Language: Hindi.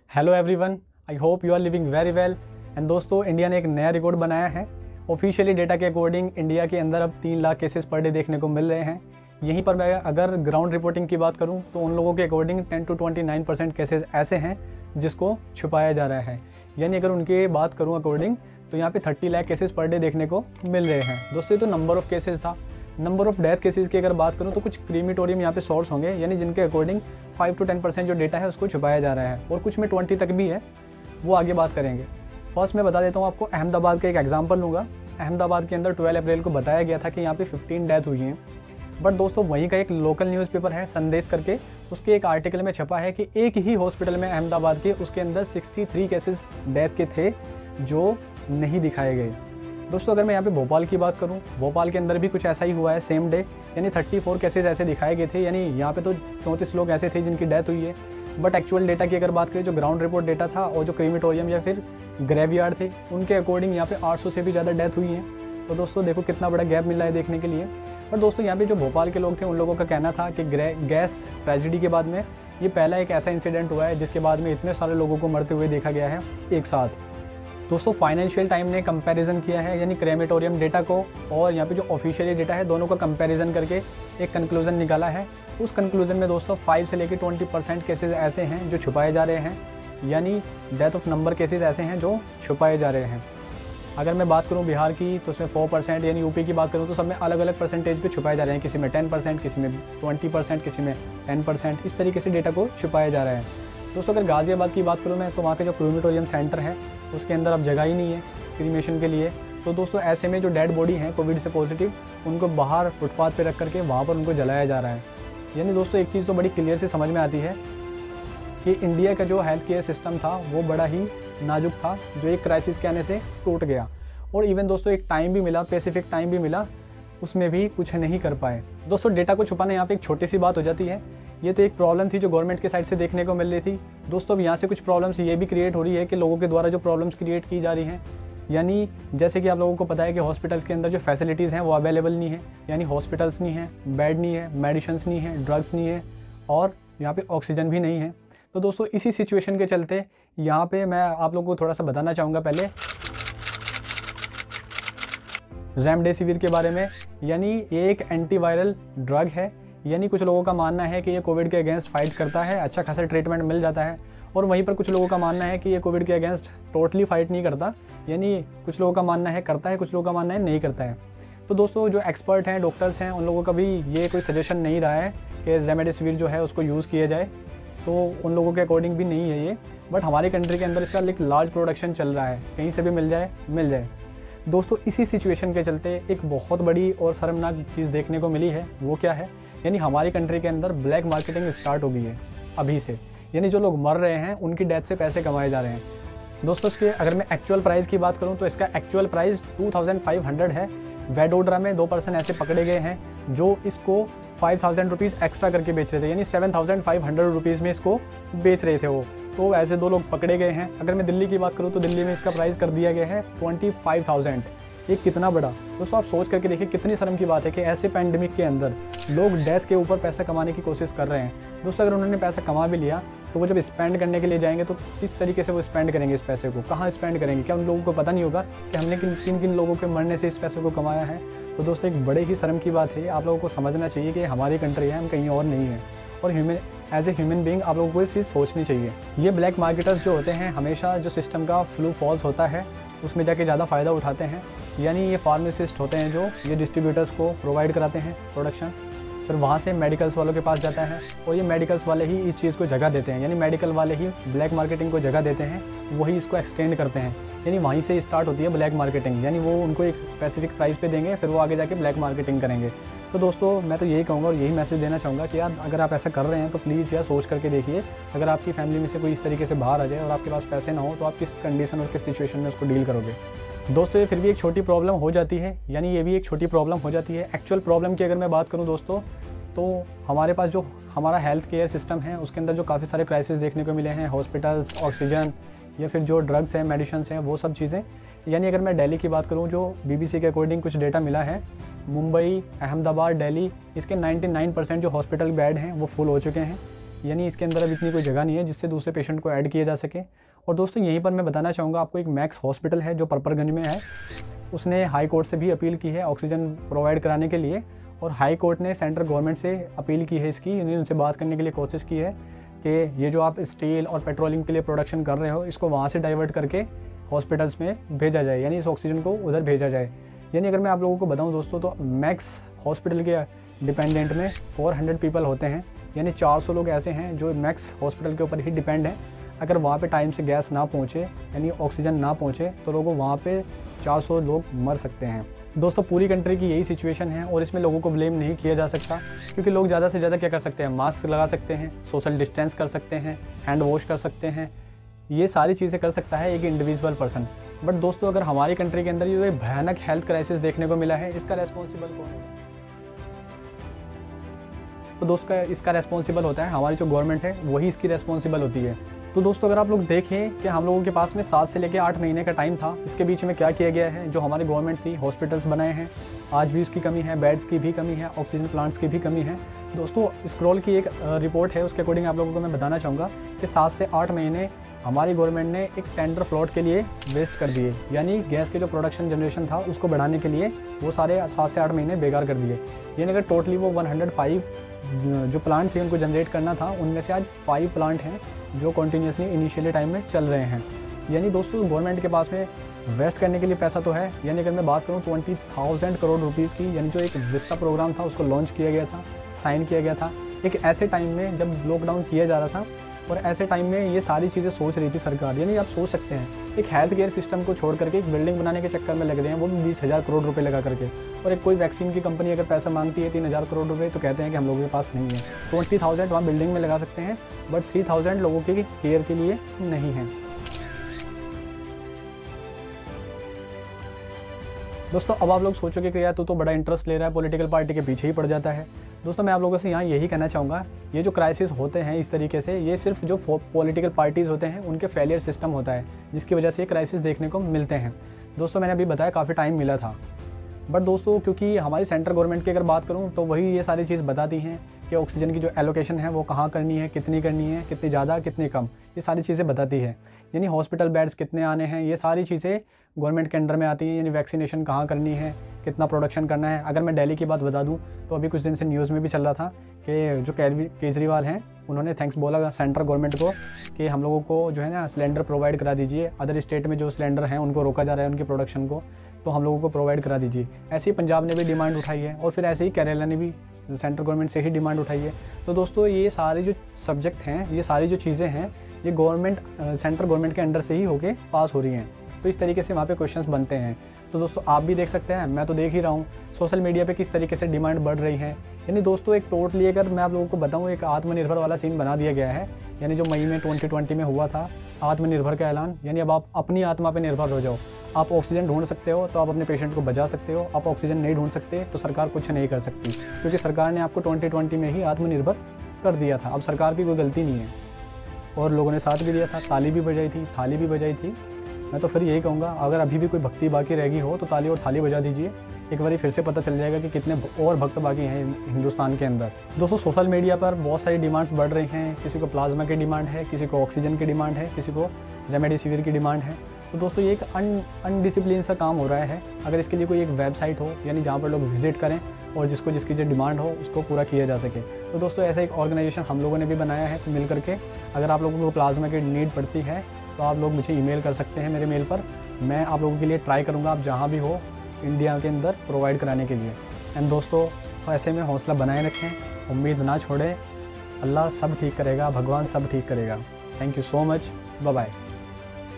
Hello everyone, I hope you are living very well. And दोस्तों, इंडिया ने एक नया रिकॉर्ड बनाया है। ऑफिशियली डेटा के अकॉर्डिंग इंडिया के अंदर अब 3 लाख केसेस पर डे देखने को मिल रहे हैं। यहीं पर मैं अगर ग्राउंड रिपोर्टिंग की बात करूं तो उन लोगों के अकॉर्डिंग 10 to 29% केसेस ऐसे हैं जिसको छुपाया जा रहा है। यानी अगर उनकी बात करूं अकॉर्डिंग तो यहाँ पे 30 लाख केसेस पर डे देखने को मिल रहे हैं। दोस्तों, ये तो नंबर ऑफ केसेस था। नंबर ऑफ डेथ केसेस की अगर बात करूं तो कुछ क्रीमेटोरियम यहाँ पे सोर्स होंगे, यानी जिनके अकॉर्डिंग 5 to 10% जो डेटा है उसको छुपाया जा रहा है, और कुछ में 20 तक भी है, वो आगे बात करेंगे। फर्स्ट मैं बता देता हूँ आपको, अहमदाबाद का एक एग्जांपल लूँगा। अहमदाबाद के अंदर 12 अप्रैल को बताया गया था कि यहाँ पे 15 डेथ हुई हैं। बट दोस्तों, वहीं का एक लोकल न्यूज़पेपर है संदेश करके, उसके एक आर्टिकल में छपा है कि एक ही हॉस्पिटल में अहमदाबाद के, उसके अंदर 63 केसेस डेथ के थे जो नहीं दिखाए गए। दोस्तों, अगर मैं यहाँ पे भोपाल की बात करूँ, भोपाल के अंदर भी कुछ ऐसा ही हुआ है सेम डे, यानी 34 केसेस ऐसे दिखाए गए थे। यानी यहाँ पे तो 34 लोग ऐसे थे जिनकी डेथ हुई है। बट एक्चुअल डेटा की अगर बात करें, जो ग्राउंड रिपोर्ट डेटा था और जो क्रीमेटोरियम या फिर ग्रेवयार्ड थे, उनके अकॉर्डिंग यहाँ पे 800 से भी ज़्यादा डेथ हुई है। तो दोस्तों देखो कितना बड़ा गैप मिला है देखने के लिए। पर दोस्तों, यहाँ पे जो भोपाल के लोग थे उन लोगों का कहना था कि गैस ट्रेजिडी के बाद में ये पहला एक ऐसा इंसिडेंट हुआ है जिसके बाद में इतने सारे लोगों को मरते हुए देखा गया है एक साथ। दोस्तों, फाइनेंशियल टाइम ने कंपैरिजन किया है, यानी क्रेमेटोरियम डेटा को और यहाँ पे जो ऑफिशियली डेटा है, दोनों का कंपैरिजन करके एक कंक्लूजन निकाला है। उस कंक्लूजन में दोस्तों 5 से लेकर 20% केसेस ऐसे हैं जो छुपाए जा रहे हैं, यानी डेथ ऑफ नंबर केसेस ऐसे हैं जो छुपाए जा रहे हैं। अगर मैं बात करूँ बिहार की तो उसमें 4%, यानी यूपी की बात करूँ तो सब में अलग अलग परसेंटेज पे छुपाए जा रहे हैं। किसी में 10%, किसी में 20%, किसी में 10%, इस तरीके से डेटा को छुपाया जा रहा है। दोस्तों, अगर गाज़ियाबाद की बात करूँ मैं, तो वहाँ का जो क्रीमेटोरियम सेंटर है उसके अंदर अब जगह ही नहीं है क्रीमेशन के लिए। तो दोस्तों, ऐसे में जो डेड बॉडी हैं कोविड से पॉजिटिव, उनको बाहर फुटपाथ पे रख करके वहाँ पर उनको जलाया जा रहा है। यानी दोस्तों, एक चीज़ तो बड़ी क्लियर से समझ में आती है कि इंडिया का जो हेल्थ केयर सिस्टम था वो बड़ा ही नाजुक था, जो एक क्राइसिस के आने से टूट गया। और इवन दोस्तों, एक टाइम भी मिला, स्पेसिफिक टाइम भी मिला, उसमें भी कुछ नहीं कर पाए। दोस्तों, डेटा को छुपाना यहाँ पे एक छोटी सी बात हो जाती है। ये तो एक प्रॉब्लम थी जो गवर्नमेंट के साइड से देखने को मिल रही थी। दोस्तों, अब यहाँ से कुछ प्रॉब्लम्स ये भी क्रिएट हो रही है कि लोगों के द्वारा जो प्रॉब्लम्स क्रिएट की जा रही हैं, यानी जैसे कि आप लोगों को पता है कि हॉस्पिटल्स के अंदर जो फैसिलिटीज़ हैं वो अवेलेबल नहीं है। यानी हॉस्पिटल्स नहीं है, बेड नहीं है, मेडिसिन्स नहीं है, ड्रग्स नहीं है, और यहाँ पे ऑक्सीजन भी नहीं है। तो दोस्तों, इसी सिचुएशन के चलते यहाँ पे मैं आप लोगों को थोड़ा सा बताना चाहूँगा पहले रेमडेसिविर के बारे में। यानी ये एक एंटीवायरल ड्रग है। यानी कुछ लोगों का मानना है कि ये कोविड के अगेंस्ट फाइट करता है, अच्छा खासा ट्रीटमेंट मिल जाता है। और वहीं पर कुछ लोगों का मानना है कि ये कोविड के अगेंस्ट टोटली फाइट नहीं करता। यानी कुछ लोगों का मानना है करता है, कुछ लोगों का मानना है नहीं करता है। तो दोस्तों, जो एक्सपर्ट हैं, डॉक्टर्स हैं, उन लोगों का भी ये कोई सजेशन नहीं रहा है कि रेमडेसिविर जो है उसको यूज़ किया जाए। तो उन लोगों के अकॉर्डिंग भी नहीं है ये। बट हमारी कंट्री के अंदर इसका एक लार्ज प्रोडक्शन चल रहा है, कहीं से भी मिल जाए मिल जाए। दोस्तों, इसी सिचुएशन के चलते एक बहुत बड़ी और शर्मनाक चीज़ देखने को मिली है। वो क्या है? यानी हमारी कंट्री के अंदर ब्लैक मार्केटिंग स्टार्ट हो गई है अभी से। यानी जो लोग मर रहे हैं उनकी डेथ से पैसे कमाए जा रहे हैं। दोस्तों, इसके अगर मैं एक्चुअल प्राइस की बात करूं तो इसका एक्चुअल प्राइस 2500 है। वेडोड्रा में 2 पर्सन ऐसे पकड़े गए हैं जो इसको 5000 रुपीज़ एक्स्ट्रा करके बेच रहे थे, यानी 7500 रुपीज़ में इसको बेच रहे थे वो। तो ऐसे 2 लोग पकड़े गए हैं। अगर मैं दिल्ली की बात करूँ तो दिल्ली में इसका प्राइस कर दिया गया है 25,000। ये कितना बड़ा, दोस्तों आप सोच करके देखिए कितनी शर्म की बात है कि ऐसे पैंडेमिक के अंदर लोग डेथ के ऊपर पैसा कमाने की कोशिश कर रहे हैं। दोस्तों, अगर उन्होंने पैसा कमा भी लिया तो वो जब स्पेंड करने के लिए जाएंगे तो किस तरीके से वो स्पेंड करेंगे इस पैसे को, कहाँ स्पेंड करेंगे? क्या उन लोगों को पता नहीं होगा कि हमने किन किन लोगों के मरने से इस पैसे को कमाया है? तो दोस्तों, एक बड़े ही शर्म की बात है। आप लोगों को समझना चाहिए कि हमारी कंट्री है, हम कहीं और नहीं है। और एज ए ह्यूमन बीइंग आप लोगों को इस चीज़ सोचनी चाहिए। ये ब्लैक मार्केटर्स जो होते हैं हमेशा जो सिस्टम का फ्लू फॉल्स होता है उसमें जाके ज़्यादा फ़ायदा उठाते हैं। यानी ये फार्मासिस्ट होते हैं जो ये डिस्ट्रीब्यूटर्स को प्रोवाइड कराते हैं प्रोडक्शन, फिर वहाँ से मेडिकल्स वालों के पास जाता है और ये मेडिकल्स वाले ही इस चीज़ को जगह देते हैं। यानी मेडिकल वाले ही ब्लैक मार्केटिंग को जगह देते हैं, वही इसको एक्सटेंड करते हैं। यानी वहीं से स्टार्ट होती है ब्लैक मार्केटिंग। यानी वो उनको एक स्पेसिफिक प्राइस पे देंगे, फिर वो आगे जाके ब्लैक मार्केटिंग करेंगे। तो दोस्तों, मैं तो यही कहूँगा और यही मैसेज देना चाहूँगा कि यार अगर आप ऐसा कर रहे हैं तो प्लीज़ यार सोच करके देखिए। अगर आपकी फैमिली में से कोई इस तरीके से बाहर आ जाए और आपके पास पैसे ना हो तो आप किस कंडीशन और किस सिचुएशन में उसको डील करोगे? दोस्तों, ये फिर भी एक छोटी प्रॉब्लम हो जाती है। यानी ये भी एक छोटी प्रॉब्लम हो जाती है। एक्चुअल प्रॉब्लम की अगर मैं बात करूँ दोस्तों, तो हमारे पास जो हमारा हेल्थ केयर सिस्टम है उसके अंदर जो काफ़ी सारे क्राइसिस देखने को मिले हैं, हॉस्पिटल्स, ऑक्सीजन या फिर जो ड्रग्स हैं, मेडिसिन्स हैं, वो सब चीज़ें। यानी अगर मैं दिल्ली की बात करूँ, जो BBC के अकॉर्डिंग कुछ डेटा मिला है, मुंबई, अहमदाबाद, दिल्ली, इसके 99% जो हॉस्पिटल बेड हैं वो फुल हो चुके हैं। यानी इसके अंदर अब इतनी कोई जगह नहीं है जिससे दूसरे पेशेंट को ऐड किया जा सके। और दोस्तों यहीं पर मैं बताना चाहूँगा आपको, एक मैक्स हॉस्पिटल है जो परपरगंज में है, उसने हाई कोर्ट से भी अपील की है ऑक्सीजन प्रोवाइड कराने के लिए, और हाई कोर्ट ने सेंट्रल गवर्नमेंट से अपील की है इसकी, यानी उनसे बात करने के लिए कोशिश की है कि ये जो आप स्टील और पेट्रोलियम के लिए प्रोडक्शन कर रहे हो इसको वहाँ से डाइवर्ट करके हॉस्पिटल्स में भेजा जाए, यानी इस ऑक्सीजन को उधर भेजा जाए। यानी अगर मैं आप लोगों को बताऊं दोस्तों, तो मैक्स हॉस्पिटल के डिपेंडेंट में 400 पीपल होते हैं, यानी 400 लोग ऐसे हैं जो मैक्स हॉस्पिटल के ऊपर ही डिपेंड हैं। अगर वहाँ पे टाइम से गैस ना पहुँचे, यानी ऑक्सीजन ना पहुँचे, तो लोगों वहाँ पे 400 लोग मर सकते हैं। दोस्तों पूरी कंट्री की यही सिचुएशन है और इसमें लोगों को ब्लेम नहीं किया जा सकता, क्योंकि लोग ज़्यादा से ज़्यादा क्या कर सकते हैं, मास्क लगा सकते हैं, सोशल डिस्टेंस कर सकते हैं, हैंड वॉश कर सकते हैं, ये सारी चीज़ें कर सकता है एक इंडिविजुअल पर्सन। बट दोस्तों अगर हमारी कंट्री के अंदर ये भयानक हेल्थ क्राइसिस देखने को मिला है, इसका रेस्पॉन्सिबल कौन है? तो दोस्तों इसका रेस्पॉन्सिबल होता है हमारी जो गवर्नमेंट है, वही इसकी रेस्पॉन्सिबल होती है। तो दोस्तों अगर आप लोग देखें कि हम लोगों के पास में 7 से लेकर 8 महीने का टाइम था, इसके बीच में क्या किया गया है, जो हमारी गवर्नमेंट थी हॉस्पिटल्स बनाए हैं, आज भी उसकी कमी है, बेड्स की भी कमी है, ऑक्सीजन प्लांट्स की भी कमी है। दोस्तों स्क्रॉल की एक रिपोर्ट है, उसके अकॉर्डिंग आप लोगों को मैं बताना चाहूँगा कि 7 से 8 महीने हमारी गवर्नमेंट ने एक टेंडर फ्लॉट के लिए वेस्ट कर दिए, यानी गैस के जो प्रोडक्शन जनरेशन था उसको बढ़ाने के लिए वो सारे 7 से 8 महीने बेकार कर दिए। यानी अगर टोटली वो 105 जो प्लांट थे उनको जनरेट करना था, उनमें से आज 5 प्लांट हैं जो कंटिन्यूसली इनिशियली टाइम में चल रहे हैं। यानी दोस्तों गवर्नमेंट के पास में वेस्ट करने के लिए पैसा तो है। यानी अगर मैं बात करूँ 20,000 करोड़ रुपीज़ की, यानी जो एक विस्टा प्रोग्राम था उसको लॉन्च किया गया था, साइन किया गया था एक ऐसे टाइम में जब लॉकडाउन किया जा रहा था, और ऐसे टाइम में ये सारी चीज़ें सोच रही थी सरकार। यानी आप सोच सकते हैं एक हेल्थ केयर सिस्टम को छोड़ करके एक बिल्डिंग बनाने के चक्कर में लग रहे हैं, वो भी 20,000 करोड़ रुपए लगा करके। और एक कोई वैक्सीन की कंपनी अगर पैसा मांगती है 3,000 करोड़ रुपए, तो कहते हैं कि हम लोगों के पास नहीं है। 20,000 वहाँ बिल्डिंग में लगा सकते हैं, बट 3,000 लोगों के केयर के लिए नहीं है। दोस्तों अब आप लोग सोचोगे कि यार तू तो बड़ा इंटरेस्ट ले रहा है, पॉलिटिकल पार्टी के पीछे ही पड़ जाता है। दोस्तों मैं आप लोगों से यहाँ यही कहना चाहूँगा, ये जो क्राइसिस होते हैं इस तरीके से, ये सिर्फ जो पॉलिटिकल पार्टीज़ होते हैं उनके फेलियर सिस्टम होता है, जिसकी वजह से ये क्राइसिस देखने को मिलते हैं। दोस्तों मैंने अभी बताया काफ़ी टाइम मिला था, बट दोस्तों क्योंकि हमारी सेंट्रल गवर्नमेंट की अगर बात करूँ तो वही ये सारी चीज़ बताती हैं कि ऑक्सीजन की जो एलोकेशन है वो कहाँ करनी है, कितनी ज़्यादा कितनी कम, ये सारी चीज़ें बताती है। यानी हॉस्पिटल बेड्स कितने आने हैं, ये सारी चीज़ें गवर्नमेंट के अंडर में आती हैं। यानी वैक्सीनेशन कहाँ करनी है, कितना प्रोडक्शन करना है। अगर मैं दिल्ली की बात बता दूं तो अभी कुछ दिन से न्यूज़ में भी चल रहा था कि जो केजरीवाल हैं उन्होंने थैंक्स बोला सेंट्रल गवर्नमेंट को कि हम लोगों को जो है ना सिलेंडर प्रोवाइड करा दीजिए, अदर स्टेट में जो सिलेंडर हैं उनको रोका जा रहा है उनकी प्रोडक्शन को, तो हम लोगों को प्रोवाइड करा दीजिए। ऐसे ही पंजाब ने भी डिमांड उठाई है, और फिर ऐसे ही केरला ने भी सेंट्रल गवर्नमेंट से ही डिमांड उठाई है। तो दोस्तों ये सारे जो सब्जेक्ट हैं, ये सारी जो चीज़ें हैं, ये गवर्नमेंट सेंट्रल गवर्नमेंट के अंडर से ही होके पास हो रही हैं। तो इस तरीके से वहाँ पे क्वेश्चंस बनते हैं। तो दोस्तों आप भी देख सकते हैं, मैं तो देख ही रहा हूँ सोशल मीडिया पे किस तरीके से डिमांड बढ़ रही है। यानी दोस्तों एक टोटली अगर मैं आप लोगों को बताऊँ, एक आत्मनिर्भर वाला सीन बना दिया गया है। यानी जो मई में 2020 में हुआ था आत्मनिर्भर का ऐलान, यानी अब आप अपनी आत्मा पर निर्भर हो जाओ। आप ऑक्सीजन ढूंढ सकते हो तो आप अपने पेशेंट को बचा सकते हो, आप ऑक्सीजन नहीं ढूंढ सकते तो सरकार कुछ नहीं कर सकती, क्योंकि सरकार ने आपको 2020 में ही आत्मनिर्भर कर दिया था। अब सरकार की कोई गलती नहीं है, और लोगों ने साथ भी दिया था, ताली भी बजाई थी, थाली भी बजाई थी। मैं तो फिर यही कहूँगा, अगर अभी भी कोई भक्ति बाकी रह गई हो तो ताली और थाली बजा दीजिए। एक बार फिर से पता चल जाएगा कि कितने और भक्त बाकी हैं हिंदुस्तान के अंदर। दोस्तों सोशल मीडिया पर बहुत सारी डिमांड्स बढ़ रही हैं, किसी को प्लाज्मा की डिमांड है, किसी को ऑक्सीजन की डिमांड है, किसी को रेमडेसिविर की डिमांड है। तो दोस्तों ये एक अनडिसिप्लिन सा काम हो रहा है। अगर इसके लिए कोई एक वेबसाइट हो, यानी जहाँ पर लोग विजिट करें और जिसको जिसकी जो डिमांड हो उसको पूरा किया जा सके। तो दोस्तों ऐसा एक ऑर्गेनाइजेशन हम लोगों ने भी बनाया है मिल करके। अगर आप लोगों को प्लाज्मा की नीड पड़ती है तो आप लोग मुझे ईमेल कर सकते हैं मेरे मेल पर, मैं आप लोगों के लिए ट्राई करूँगा, आप जहाँ भी हो इंडिया के अंदर प्रोवाइड कराने के लिए। एंड दोस्तों ऐसे में हौसला बनाए रखें, उम्मीद ना छोड़ें, अल्लाह सब ठीक करेगा, भगवान सब ठीक करेगा। Thank you so much, bye bye.